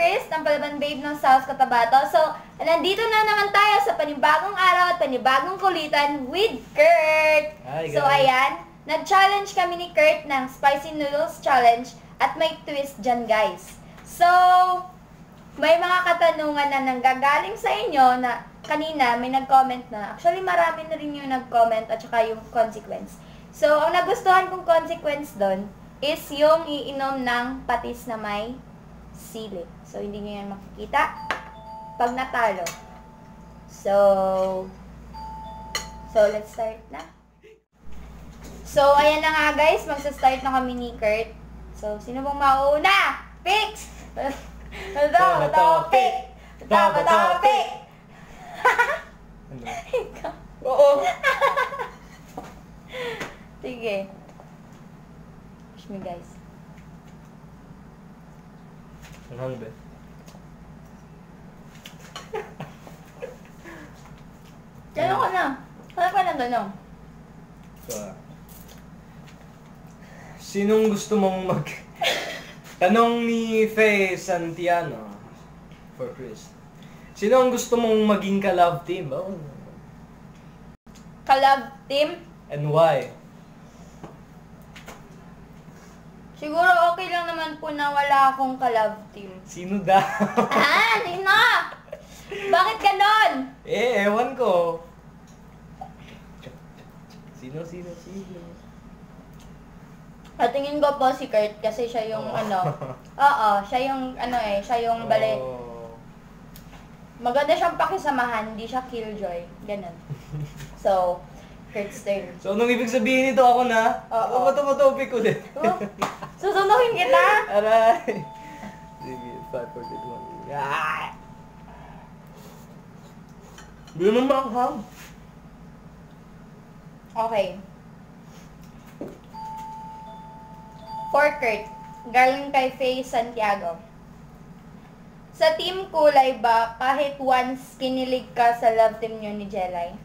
Chris, ng Palaban Babe ng South Cotabato. So, nandito na naman tayo sa panibagong araw at panibagong kulitan with Kurt. Hi, guys. So, ayan, nag-challenge kami ni Kurt ng Spicy Noodles Challenge at may twist dyan, guys. So, may mga katanungan na nanggagaling sa inyo na kanina may nag-comment na. Actually, marami na rin yung nag-comment at saka yung consequence. So, ang nagustuhan kong consequence doon is yung iinom ng patis na may sili. So, hindi nyo yan makikita pag natalo. So, let's start na. So, ayan na nga guys. Magsa-start na kami ni Kurt. So, sino bang mauuna? Fix! Topic! Topic! Ikaw. Oo. Sige. Push me guys. Ano ba? Tanong ko na. Ano ka na tanong? So, sinong gusto mong Tanong ni Faye Santiano for Chris. Sino ang gusto mong maging ka-love team? Oh. Ka-love team? And why? Siguro okay lang naman po na wala akong ka-love team. Sino daw? Sino? Bakit ganon? Ewan ko. Sino? Patingin ko po si Kurt kasi siya yung siya yung balik. Maganda siyang pakisamahan, hindi siya killjoy. Ganon. So, Kurt's turn. So, anong ibig sabihin nito ako na? Oo. Topic ulit. Susundukin kita! Aray! Sige, 5, 4, 3, 2, 1. Ah! Hindi naman maanghang. Okay. For Kurt, galing kay Faye Santiago. Sa team kulay ba, kahit once kinilig ka sa love team nyo ni Jelay?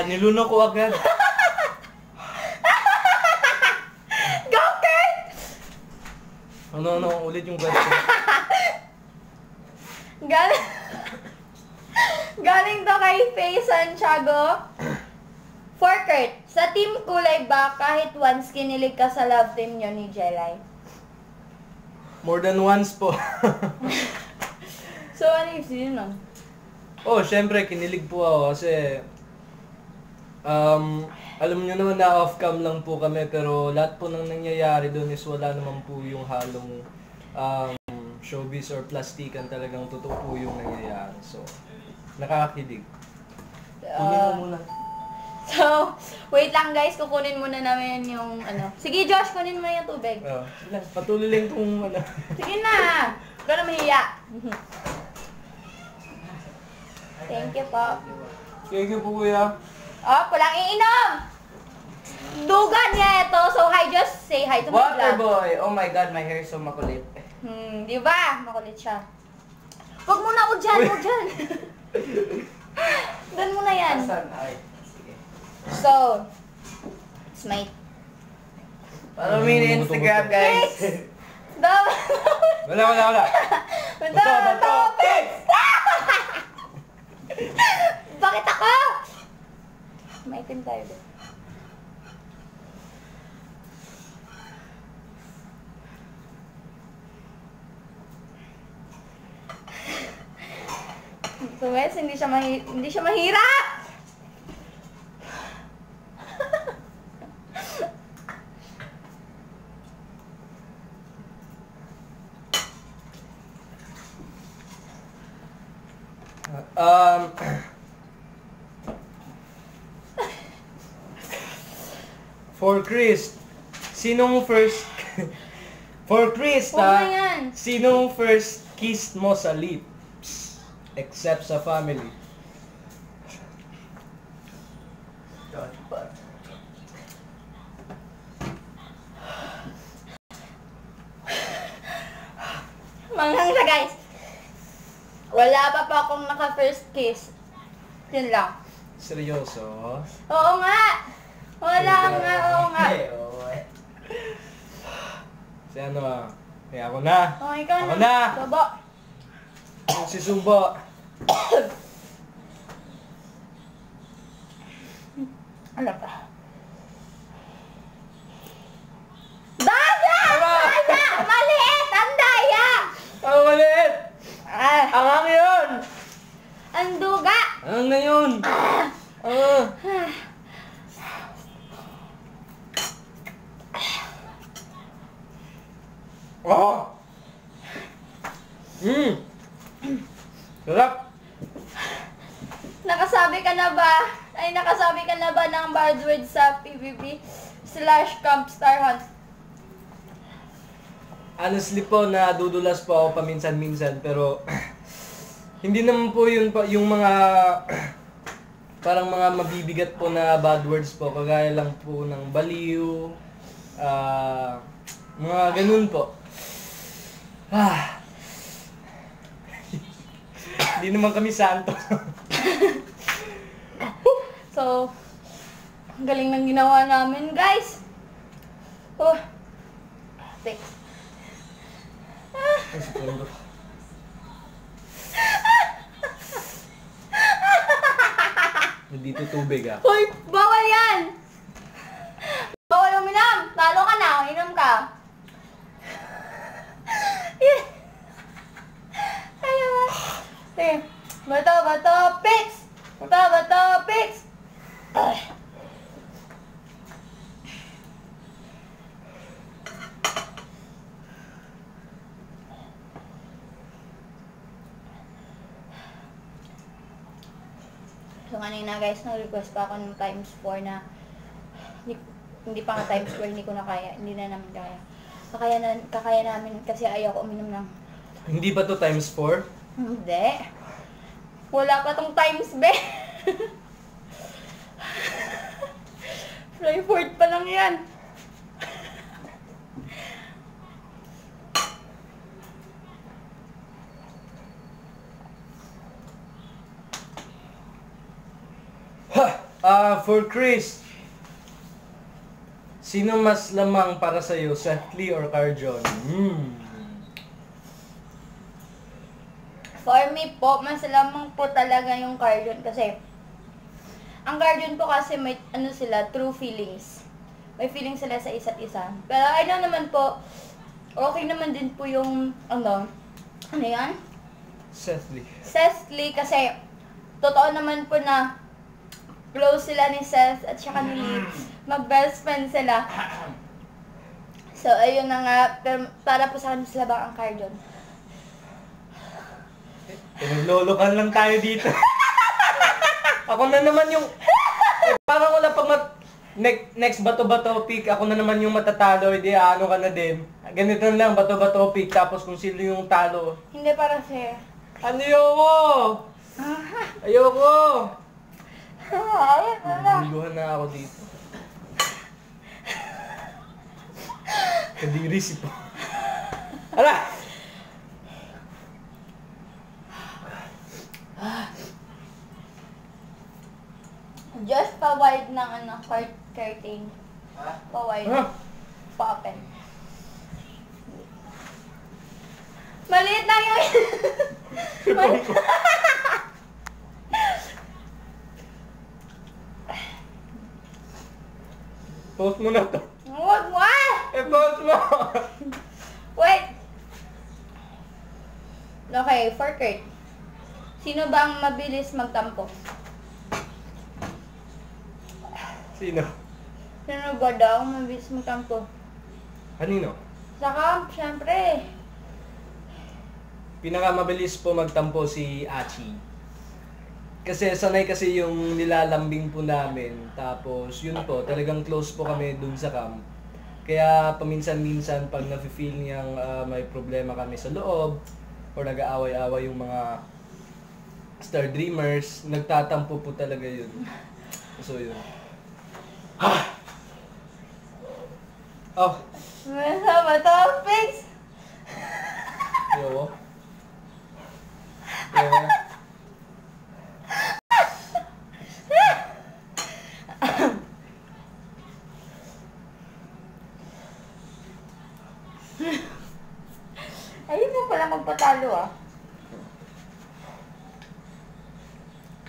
Niluno ko agad. Go, Kurt! Ano, ulit yung question. Galing to kay Faye Santiago. For Kurt, sa team kulay ba, kahit once kinilig ka sa love team nyo ni Jelay? More than once po. So, ano yung sino? Syempre, kinilig po ako kasi alam nyo naman na off-cam lang po kami pero lahat po ng nangyayari doon is wala naman po yung halong showbiz or plastikan, talagang totoo po yung nangyayari. So, nakakakilig. Kunin mo muna. So, wait lang guys, kukunin muna namin yung Sige Josh, kunin mo na yung tubig. Patuloy lang itong Sige na! Huwag ka na mahiya. Thank you po. Thank you po, kuya. Walang iinom! Dugan niya ito. So, hi Josh. Say hi to my vlog. Waterboy! Oh my god, my hair is so makulit. Di ba? Makulit siya. Huwag muna ako dyan, huwag dyan. Doon muna yan. Asan? Ay, sige. So, it's my... Follow me on Instagram, guys. Wala. Topic! Bakit ako? Maitim tayo doon. So guys, hindi siya mahirap! For Chris, sinong first sinong first kiss mo sa lips except sa family? Manghang siya guys. Wala pa akong naka-first kiss. Yun lang. Seryoso? Oo nga. Wala nga, oo nga. Si ano ah. Kaya ako na. Oh, ikaw Ako na. na. Subo. Si Subo. Ano pa? Daya! Tama! Daya! Maliit! Ang daya! Ang maliit! Ah, Angang yun! ang duga! Angang na yun! Oh! Sarap! Nakasabi ka na ba? Ay, nakasabi ka na ba ng bad words sa PVP/Camp Star Hunt? Honestly po, nadudulas po ako paminsan-minsan, pero hindi naman po yun pa, yung mga parang mga mabibigat po na bad words po, kagaya lang po ng baliw, mga ganun po. Hindi naman kami santo. So, ang galing ng ginawa namin, guys. Oh. Thanks. Dito tubig ah. Hoy, bawal yan! Bawal uminom! Talo ka na, inom ka. Ayaw ba? Sige. Bato, bato, pix! Bato, bato, pix! Ay. So kanina guys, nag-request pa ako ng times 4 na hindi pa nga times 4, hindi ko na kaya, hindi na namin kaya. Kakaya namin kasi ayaw ko uminom ng... Hindi ba to times 4? Hindi. Wala pa tong times be. Fly forward pa lang yan. For Chris, sino mas lamang para sa'yo, Seth Lee or Carjon? For me po, mas lamang po talaga yung Carjon kasi ang Carjon po kasi may ano sila, true feelings. May feelings sila sa isa't isa. Pero I know naman po, okay naman din po yung ano yan? Seth Lee. Seth Lee kasi totoo naman po na close sila ni Seth at saka ni Lee. Mag-best friend sila. So, ayun na nga. Pero para po sa akin, sila ba ang Carjon? Pinaglolokan lang tayo dito. Ako na naman yung... parang wala pang next bato-bato pick, ako na naman yung matatalo, hindi ano ka na din. Ganito lang, bato-bato pick, tapos kung sino yung talo. Hindi para sa'yo. Ayoko! Ayoko! Ayun na lang. Naguluhan na ako dito. Kadiri si po. Ala! Just pa-wide ng ano, curtain. Pa-wide. Ah! Pa-open. Maliit lang yung... Post mo na to. Huwag mo ah! Post mo! Wait! Okay, for Kurt. Sino ba ang mabilis magtampo? Sino? Sino ba daw ang mabilis magtampo? Kanino? Sa camp, syempre. Pinakamabilis po magtampo si Achi. Kasi sanay kasi yung nilalambing po namin. Tapos yun po, talagang close po kami dun sa camp. Kaya paminsan-minsan pag nafe-feel niyang may problema kami sa loob or nag-aaway-away yung mga Star Dreamers, nagtatampo po talaga yun. So yun. Oh, Masama to, fix! yo. Yeah. matalo ah.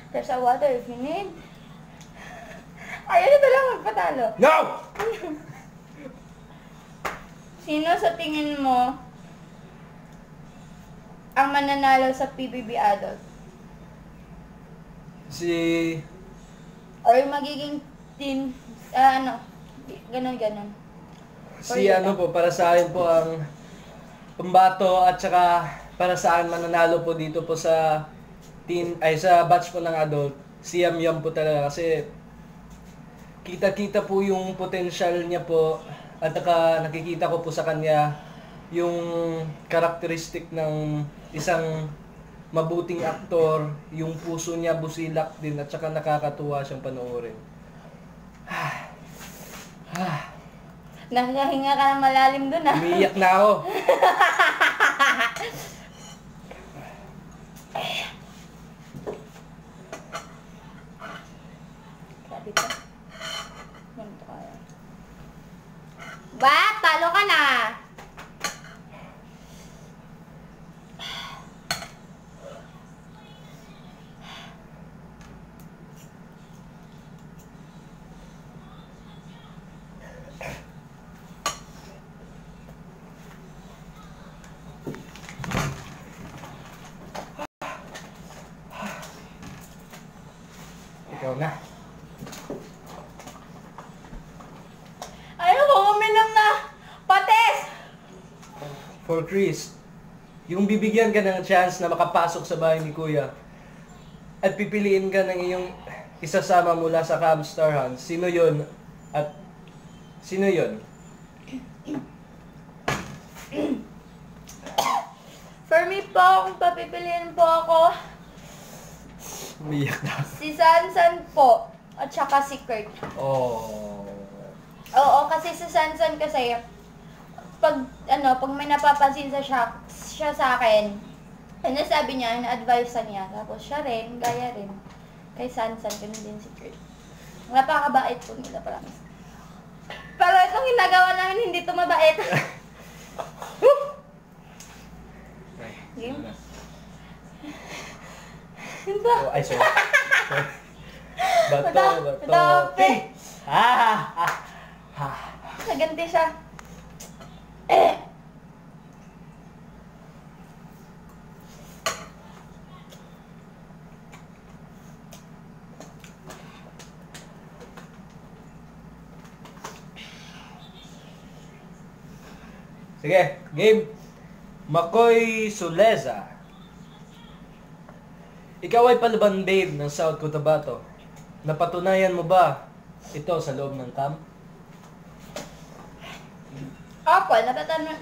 There's a water if you need. Ayaw na lang magpatalo. No! Sino sa tingin mo ang mananalo sa PBB Adult? Si... Or magiging team, ganon. Si ano po, para sa akin po ang pambato at saka para sa akin mananalo po dito po sa sa batch po ng adult, si Yam Yam po talaga kasi kita-kita po yung potential niya po at saka nakikita ko po sa kanya yung karakteristik ng isang mabuting aktor, yung puso niya busilak din at saka nakakatuwa siyang panoorin. Nakahinga ka ng malalim dun ah. Umiiyak na ako. Sabi ko. Ganito kaya. Ba? Talo ka na! Ikaw na. Ayaw ko uminom na! Pates! For Chris, yung bibigyan ka ng chance na makapasok sa bahay ni Kuya at pipiliin ka ng iyong isasama mula sa Camstar Hans, sino yon at sino yon? For me po, kung papipiliin po ako, Umiyak na. si Sansan po, at saka si Kurt. Oh. Oo, kasi si Sansan kasi, pag may napapansin siya sa akin, sabi niya, na-advise niya, tapos siya rin, gaya rin. Kay Sansan, ganun din si Kurt. Napakabait po nila, promise. Pero itong ginagawa namin, hindi ito mabait. Game? Ito. Oh, ay, sorry. Bato. Tope. Ah! Naganti siya. Sige, game. Makoy Suleza. Ikaw ay palaban babe ng South Cotabato. Napatunayan mo ba ito sa loob ng camp? Opo,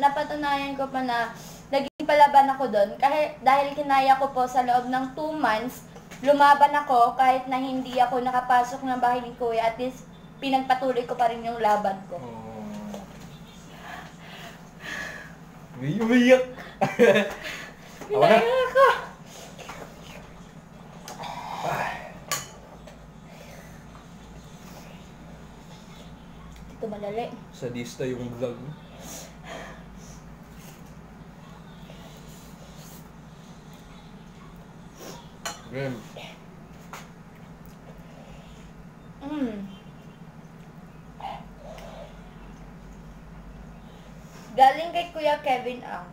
napatunayan ko pa na naging palaban ako doon. Kahit dahil kinaya ko po sa loob ng 2 months, lumaban ako kahit na hindi ako nakapasok ng bahay ni Kuya. At least, pinagpatuloy ko pa rin yung laban ko. Umiyak. Ako na. Kinaya ko. Ito malali. Sadista yung vlog. Game. Galing kay Kuya Kevin ang.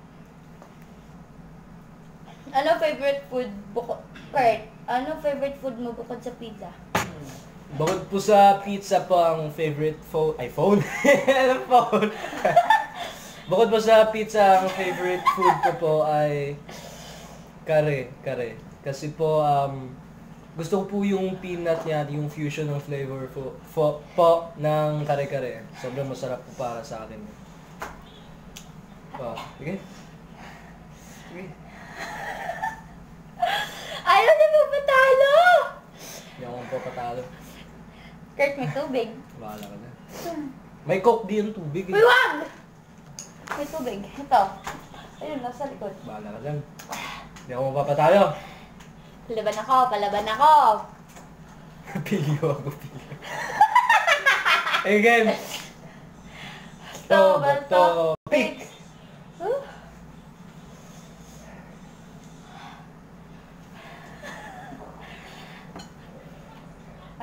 Ano favorite food Kurt, ano favorite food mo bukod sa pizza? Bukod po sa pizza po ang favorite phone. Ano phone? Bukod po sa pizza, ang favorite food ko po ay kare. Kasi po, gusto ko po yung peanut niya, yung fusion ng flavor po ng kare-kare. Sobrang masarap po para sa akin. Sige. Ayaw na mo patalo! Hindi ako magpapatalo. Kurt, may tubig. Bahala ka na. May coke di yung tubig eh. Uy, wag! May tubig. Ito. Ayun, nasa likod. Bahala ka dyan. Hindi ako magpapatalo. Palaban ako! Pilyo ako. Again. Topic!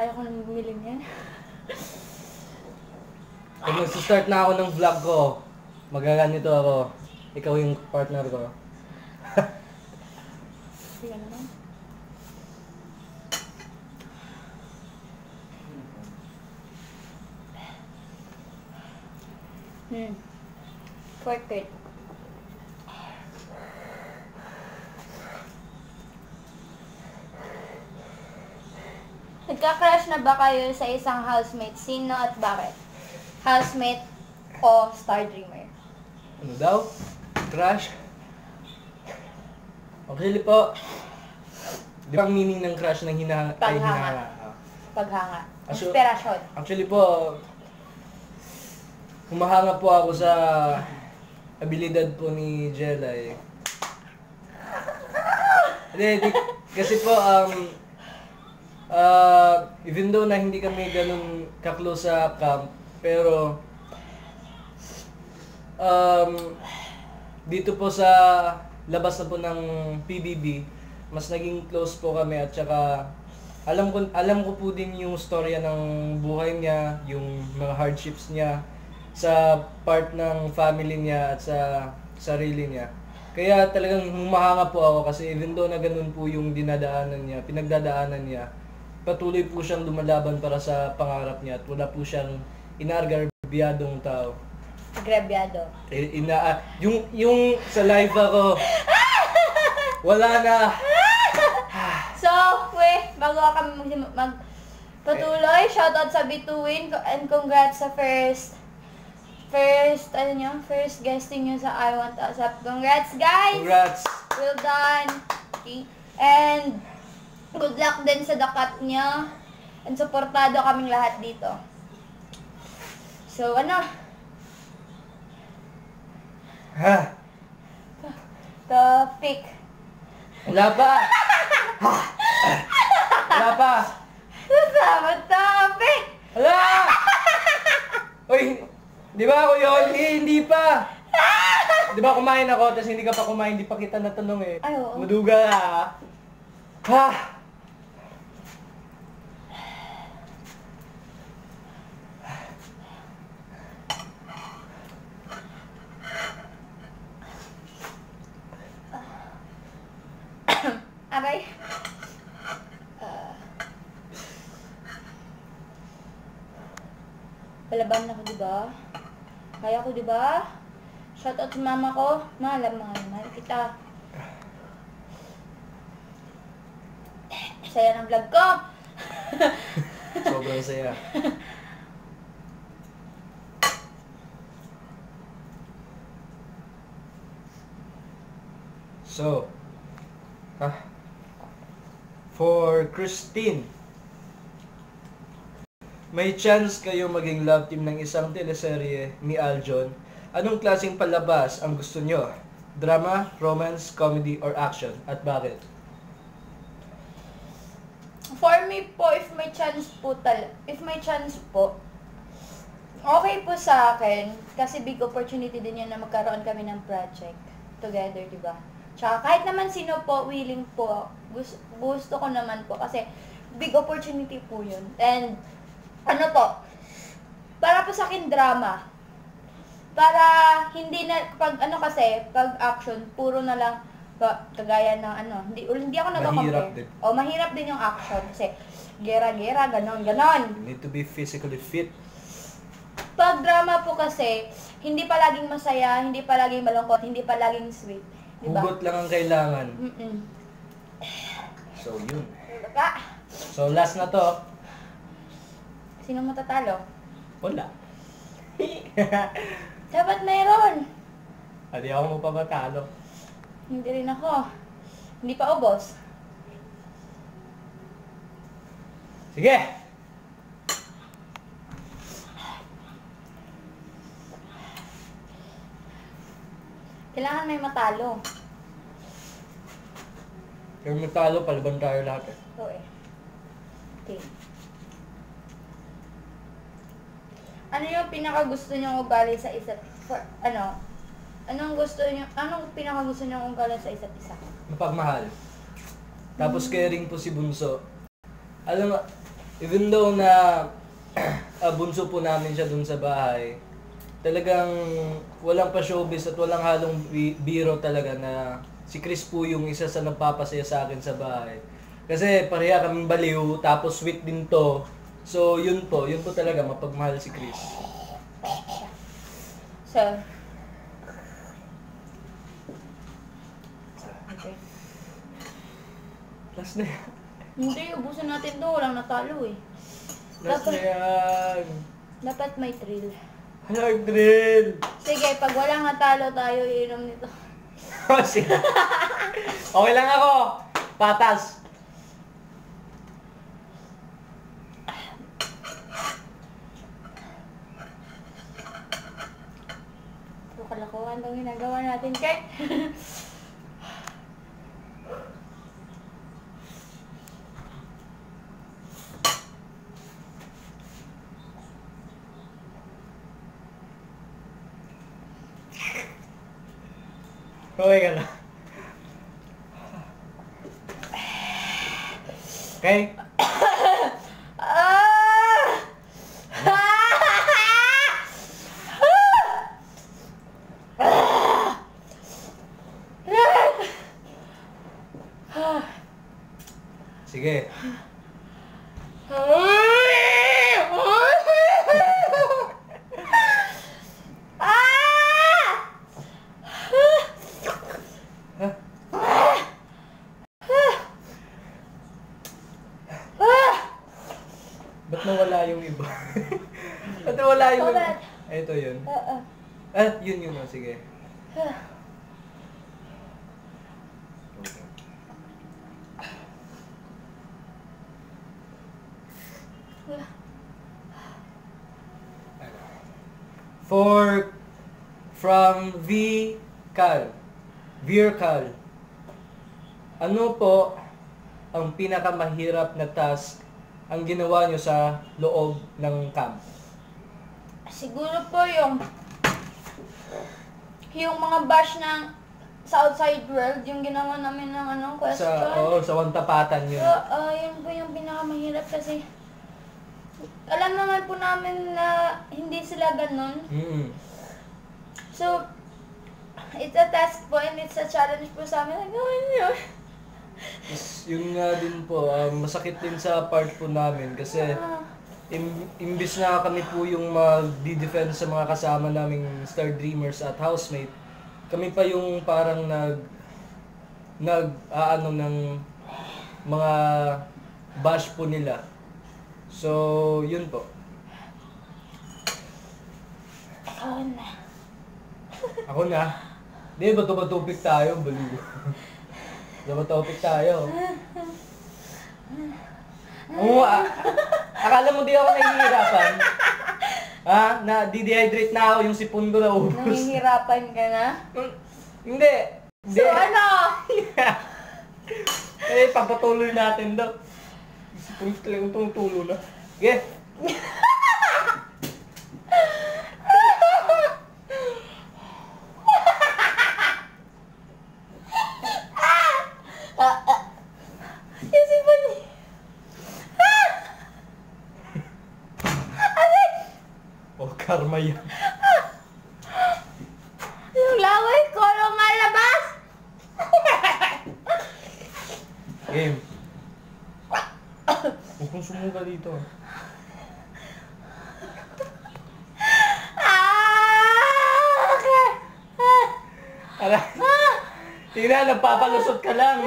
Ayaw ko nang bumili niyan. Pag nag-start na ako ng vlog ko, magaganito ako. Ikaw yung partner ko. Sige naman. Portrait. Nagka-crush na ba kayo sa isang housemate? Sino at bakit? Housemate o Star Dreamer? Ano daw? Crush? Actually po, di ba ang meaning ng crush ng Paghanga. hinahanga? Paghanga. Aso- Inspirasyon. Actually po, humahanga po ako sa abilidad po ni Jelay. Kasi po, even though na hindi kami ganun ka-close sa camp, pero dito po sa labas na po ng PBB, mas naging close po kami at saka alam ko po din yung storya ng buhay niya, yung mga hardships niya sa part ng family niya at sa sarili niya. Kaya talagang humahanga po ako kasi even though na ganun po yung pinagdadaanan niya, patuloy po siyang lumalaban para sa pangarap niya at wala po siyang inargarbiyadong tao. Agrabyado. Yung sa live ako, wala na. So, bago kami magpatuloy, shoutout sa Bituin and congrats sa first guesting nyo sa I Want Us Up. Congrats, guys! Congrats! Well done! Okay. And good luck din sa dakat nyo. And supportado kaming lahat dito. So, Ha? topic. Wala pa! Wala pa! Sasama topic! Wala! Uy! Di ba ako yun? Hindi pa! Di ba kumain ako, tapos hindi ka pa kumain, hindi pa kita natanong eh. Ay, oo. Maduga ka. Ha? Aray. Palaban ako, di ba? Kaya ko, di ba? Shoutout sa mama ko. Mahal kita. Saya ng vlog ko. Sobrang saya. So, for Christine, may chance kayo maging love team ng isang teleserye ni Aljon. Anong klaseng palabas ang gusto nyo? Drama, romance, comedy, or action? At bakit? For me po, if may chance po, okay po sa akin. Kasi big opportunity din yan na magkaroon kami ng project together, di ba? Tsaka kahit naman sino po, willing po, gusto ko naman po. Kasi big opportunity po yun. And para po sa akin drama. Para hindi na, pag action, puro na lang, kagaya ng hindi ako Mahirap din. Mahirap din yung action. Kasi, gera-gera, ganon. You need to be physically fit. Pag drama po kasi, hindi pa laging masaya, hindi pa laging malungkot, hindi pa laging sweet. Diba? Hugot lang ang kailangan. Mm-mm. So, yun. Diba? So, last na to. Sino matatalo? Wala. Dapat mayroon. Hindi ako magpapatalo. Hindi rin ako. Hindi pa ubos. Sige! Kailangan may matalo. Kung matalo, palaban tayo lahat eh. Oo eh. Okay. Ano yung pinakagusto niyong ugali sa isa't Anong pinakagusto niyong ugali sa isa't isa? Mapagmahal. Tapos caring po si Bunso. Alam mo, even though na bunso po namin siya dun sa bahay, talagang walang pa showbiz at walang halong biro talaga na si Chris po yung isa sa nagpapasaya sa akin sa bahay. Kasi pareha kaming baliw, tapos sweet din to. So yun po talaga mapagmahal si Chris. So, okay. Last na yan. Hindi, ubusin natin to. Walang natalo eh. Last na yan. Dapat may thrill. Alag drill. Sige, pag walang natalo tayo, iinom nito. Sige. Okay lang ako. Patas. Ito kalakuhan itong ginagawa natin, Kurt. Okay ka na. Okay? Sige. Ba't nawala yung iba? Ba't nawala yung iba? Ito yun. Yun. Oh, sige. From Vircal. Ano po ang pinakamahirap na task ang ginawa nyo sa loob ng camp? Siguro po yung mga bash ng sa outside world, yung ginawa namin ng question. Sa wantapatan yun. Yun po yung pinakamahirap kasi alam naman po namin na hindi sila ganun. So, it's a task po and it's a challenge po sa amin. Gawin yun. Yun nga din po, masakit din sa part po namin kasi imbis na kami po yung mag-defend sa mga kasama naming Star Dreamers at housemate, kami pa yung parang nag-aano ng mga bash po nila. So, yun po. Ako na? Di, bato-batupik tayo, baliw. Bato-batupik tayo. Oo, akala mo di ako nahihirapan? Na de-dehydrate na ako, yung sipon ko na ubos. Nahihirapan ka na? Hindi. So, ano? Papatuloy natin daw. Sipon ko talagang tumutulo na. Okay. Yung sipon niya. Karma yan. Yung laway ko, lumalabas! Game. Huwag kong sumuka dito. Tingnan, nagpapalusot ka lang.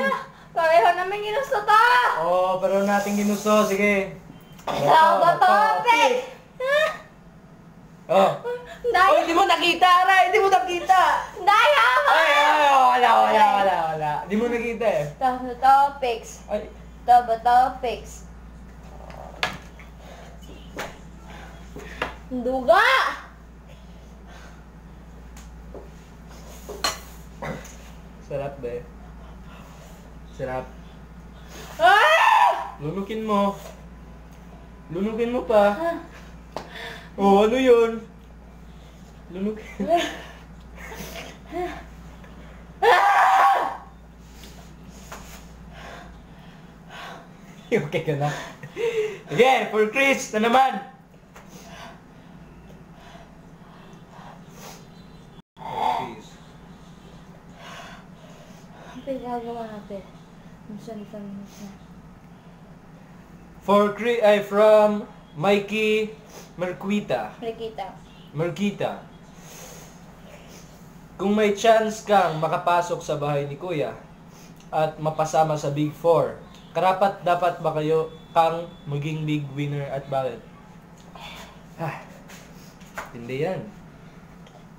Pareho namin ginusto to! Oo, pero natin ginusto. Sige. Topic! Oh. Oh, hindi mo nakita, Aray! Hindi mo nakita! Daya! Wala. Hindi mo nakita eh. Topics. Ay. Topics. Duga! Sarap be. Sarap. Ah! Lunukin mo. Lunukin mo pa. Oh, ano yun? Lunukin. Okay ka na? Again, for Chris na naman. Chris. Ang pinagawa natin. Minsan na. From Mikey Merquita. Nakikita. Kung may chance kang makapasok sa bahay ni Kuya at mapasama sa Big Four, karapat dapat ba kayo kang maging big winner at bakit? Hindi yan.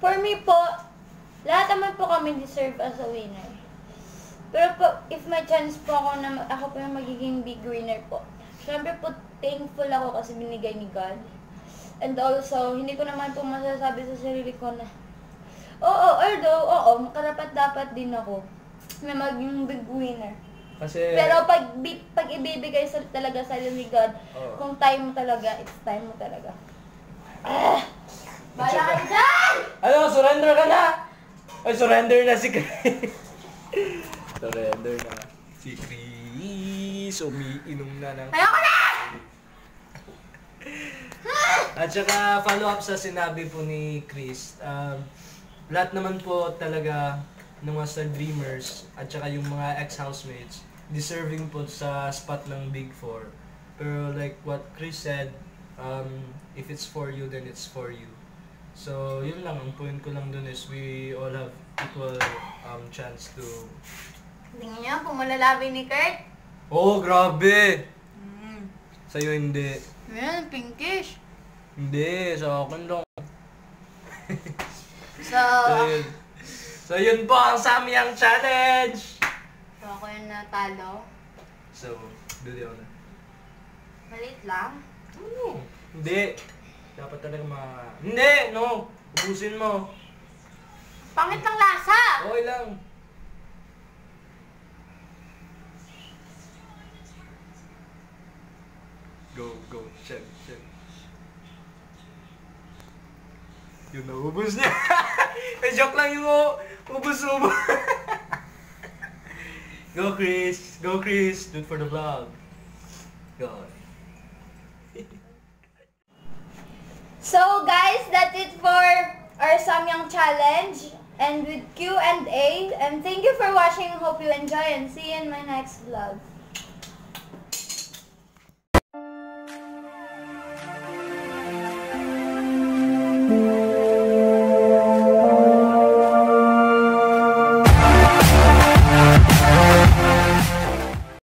For me po, lahat naman po kami deserve as a winner. Pero po, if may chance po ako po yung magiging big winner po. Siyempre po, thankful ako kasi binigay ni God. And also, hindi ko naman po masasabi sa sarili ko na, although, makarapat dapat din ako na maging big winner. Kasi, Pero pag ibibigay talaga sa ni God, kung time mo talaga, it's time mo talaga. Bala ka dyan! ano, surrender ka na! Ay, surrender na si Chris. Surrender na. Si Chris, umiinom na ng... Ayoko na! At saka, follow up sa sinabi po ni Chris, lahat naman po talaga ng mga Star Dreamers at saka yung mga ex-housemates deserving po sa spot ng Big Four. Pero like what Chris said, if it's for you, then it's for you. So, yun lang. Ang point ko lang dun is we all have equal chance to... Tingnan niyo, kung malalabi ni Kurt. Oh, grabe! Sa'yo hindi. Ayan, pinkish. Hindi, sa akin lang. So, So yun po ang Samyang Challenge! so ako yung natalo. So, bili ako na. Malit lang. Ano? Hindi. Dapat talaga Hindi! No! Ubusin mo. Pangit ng lasa! Okay lang. Go. Check. Yun, naubos niya. Joke lang yung ubos. Go, Chris. Do it for the vlog. Go. So guys, that's it for our Samyang Challenge and with Q&A. And thank you for watching. Hope you enjoy and see you in my next vlog.